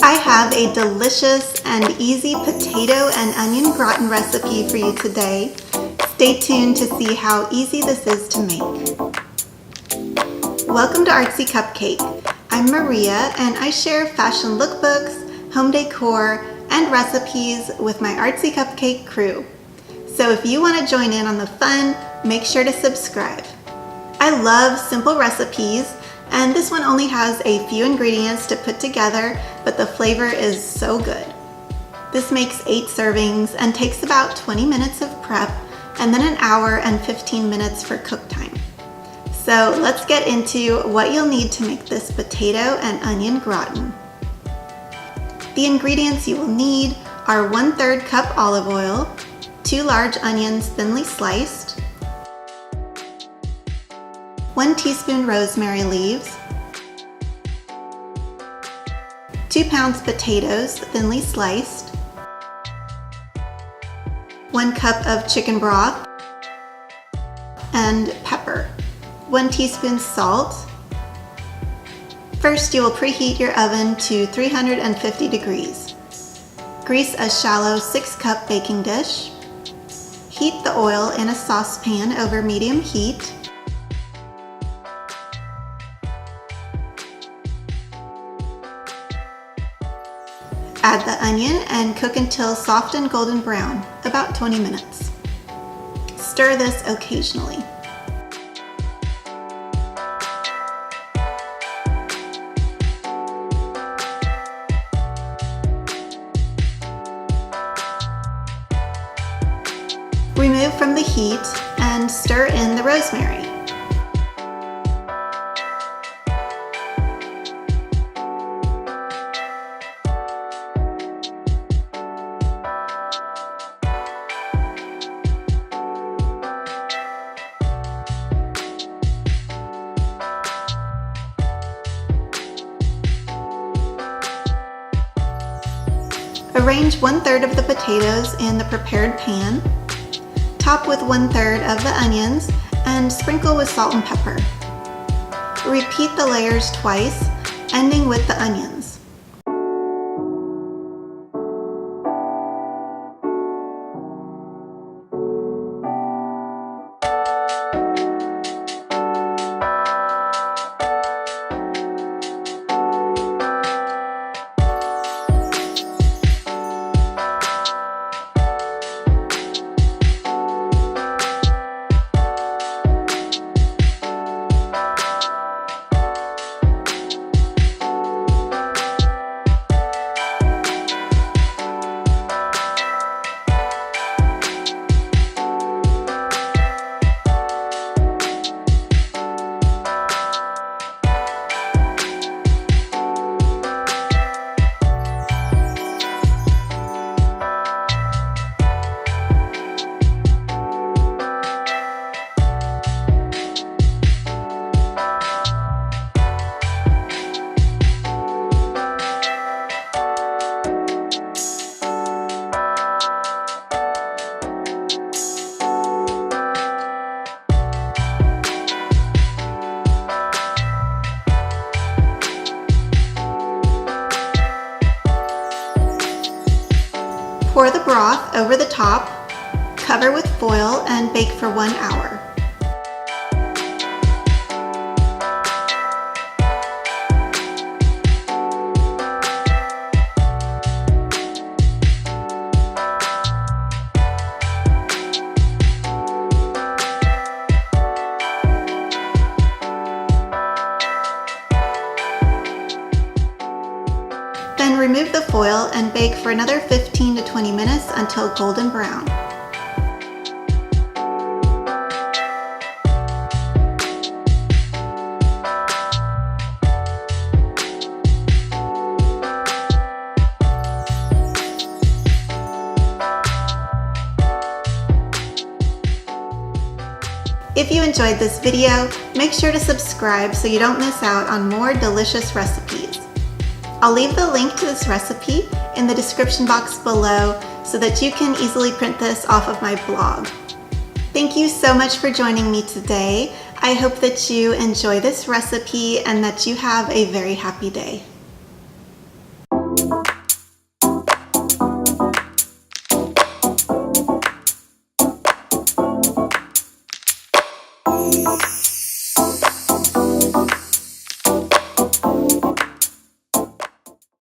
I have a delicious and easy potato and onion gratin recipe for you today. Stay tuned to see how easy this is to make. Welcome to Artsy Cupcake. I'm Maria and I share fashion lookbooks, home decor, and recipes with my Artsy Cupcake crew. So if you want to join in on the fun, make sure to subscribe. I love simple recipes, and this one only has a few ingredients to put together, but the flavor is so good. This makes 8 servings and takes about 20 minutes of prep and then an hour and 15 minutes for cook time. So let's get into what you'll need to make this potato and onion gratin. The ingredients you will need are 1/3 cup olive oil, 2 large onions thinly sliced, 1 teaspoon rosemary leaves, 2 pounds potatoes thinly sliced, 1 cup of chicken broth, and pepper, 1 teaspoon salt. First, you will preheat your oven to 350 degrees. Grease a shallow 6-cup baking dish. Heat the oil in a saucepan over medium heat. Add the onion and cook until soft and golden brown, about 20 minutes. Stir this occasionally. Remove from the heat and stir in the rosemary. Arrange 1/3 of the potatoes in the prepared pan. Top with 1/3 of the onions and sprinkle with salt and pepper. Repeat the layers twice, ending with the onions. Pour the broth over the top, cover with foil, and bake for 1 hour. Then remove the foil and bake for another 15 to 20 minutes until golden brown. If you enjoyed this video, make sure to subscribe so you don't miss out on more delicious recipes. I'll leave the link to this recipe in the description box below so that you can easily print this off of my blog. Thank you so much for joining me today. I hope that you enjoy this recipe and that you have a very happy day.